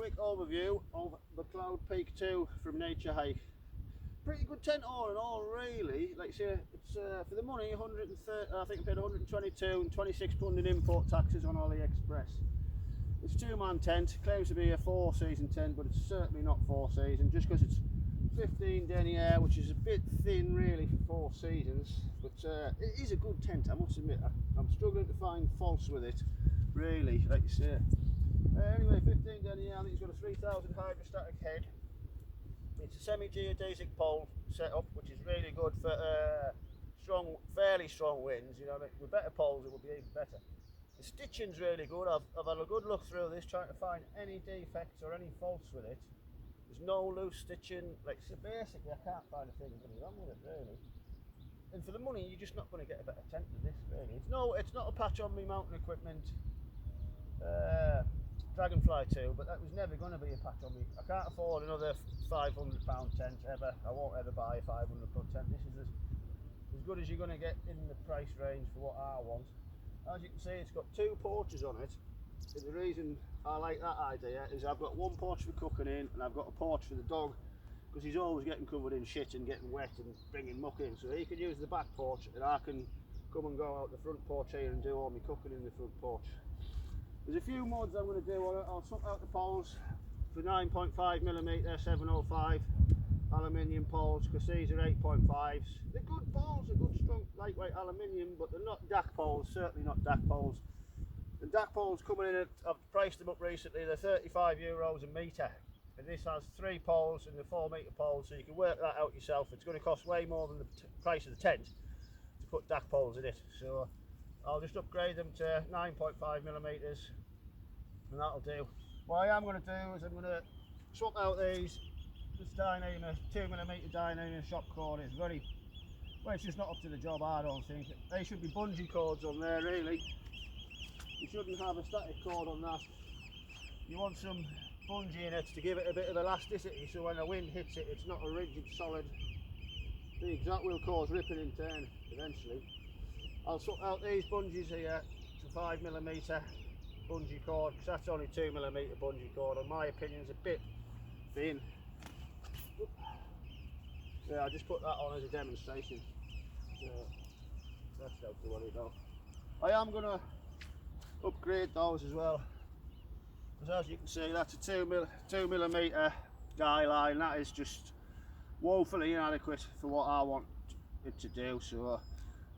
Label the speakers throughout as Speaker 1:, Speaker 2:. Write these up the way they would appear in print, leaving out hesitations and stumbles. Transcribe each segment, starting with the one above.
Speaker 1: quick overview of the Cloudpeak 2 from Nature Hike. Pretty good tent all in all, really. Like I say, it's for the money, 130. I think I paid 122 and 26 pound in import taxes on AliExpress. It's a two-man tent. Claims to be a 4-season tent, but it's certainly not 4-season. Just because it's 15 denier, which is a bit thin, really, for 4 seasons. But it is a good tent, I must admit. I'm struggling to find faults with it, really. Like you say. Anyway, 15 denier. I think it's got a 3000 hydrostatic head. It's a semi-geodesic pole setup, which is really good for fairly strong winds. You know, with better poles it would be even better. The stitching's really good. I've had a good look through this, trying to find any defects or any faults with it. There's no loose stitching. Like, so basically, I can't find a thing wrong with it, really. And for the money, you're just not going to get a better tent than this, really. It's not a patch on me mountain equipment. Dragonfly 2, but that was never going to be a patch on me. I can't afford another £500 tent ever. I won't ever buy a £500 tent. This is as good as you're going to get in the price range for what I want. As you can see, it's got 2 porches on it. And the reason I like that idea is I've got one porch for cooking in, and I've got a porch for the dog, because he's always getting covered in shit and getting wet and bringing muck in. So he can use the back porch, and I can come and go out the front porch here and do all my cooking in the front porch. There's a few mods I'm going to do on it. I'll swap out the poles for 9.5mm 705 aluminium poles, because these are 8.5s. They're good poles, they're good strong lightweight aluminium, but they're not DAC poles, certainly not DAC poles. The DAC poles coming in at, I've priced them up recently, they're €35 a metre. And this has 3 poles and a 4-metre pole, so you can work that out yourself. It's going to cost way more than the price of the tent to put DAC poles in it. So I'll just upgrade them to 9.5mm, and that'll do. What I am going to do is I'm going to swap out this Dynamer, 2mm Dynamer shock cord. Is very, well, it's just not up to the job, I don't think. They should be bungee cords on there, really. You shouldn't have a static cord on that. You want some bungee in it to give it a bit of elasticity, so when the wind hits it, it's not a rigid solid thing. That will cause ripping in turn eventually. I'll swap out these bungees here to 5mm bungee cord, because that's only 2mm bungee cord. In my opinion, it's a bit thin. Yeah, I just put that on as a demonstration. So that's how to worry about. I am going to upgrade those as well, because as you can see, that's a 2mm guy line. That is just woefully inadequate for what I want it to do. So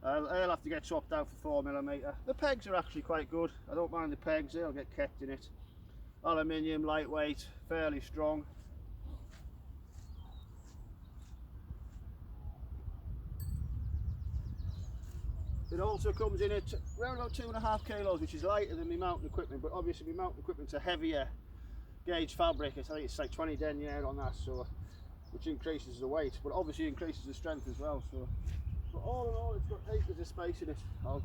Speaker 1: I'll have to get swapped out for 4mm. The pegs are actually quite good. I don't mind the pegs, they'll get kept in it. Aluminium, lightweight, fairly strong. It also comes in at around about 2.5 kilos, which is lighter than my mountain equipment, but obviously my mountain equipment's a heavier gauge fabric. I think it's like 20 denier on that, so which increases the weight, but obviously increases the strength as well. So, but all in all, it's got acres of space in it. I'll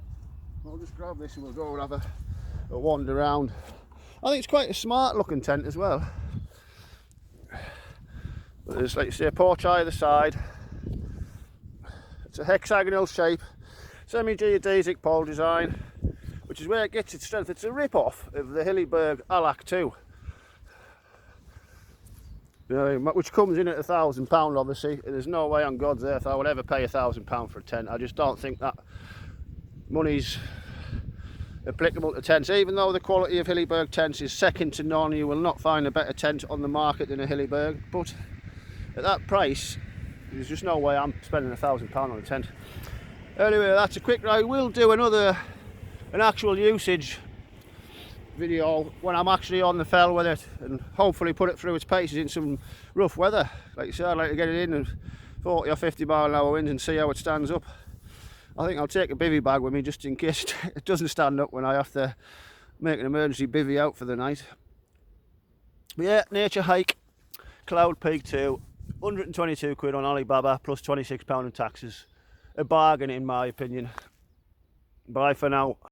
Speaker 1: just grab this and we'll go and have a wander around. I think it's quite a smart looking tent as well. There's, like you say, a porch either side. It's a hexagonal shape, semi-geodesic pole design, which is where it gets its strength. It's a rip-off of the Hilliberg Alac 2, which comes in at £1,000 obviously. There's no way on God's earth I would ever pay £1,000 for a tent. I just don't think that money's applicable to tents. Even though the quality of Hilliberg tents is second to none, you will not find a better tent on the market than a Hilliberg, but at that price there's just no way I'm spending £1,000 on a tent. Anyway, that's a quick ride. We'll do an actual usage video when I'm actually on the fell with it, and hopefully put it through its paces in some rough weather. Like I said, I'd like to get it in and 40 or 50 mile an hour winds and see how it stands up. I think I'll take a bivvy bag with me just in case it doesn't stand up when I have to make an emergency bivvy out for the night. But yeah, Nature Hike, Cloudpeak 2, 122 quid on Alibaba plus £26 in taxes. A bargain in my opinion. Bye for now.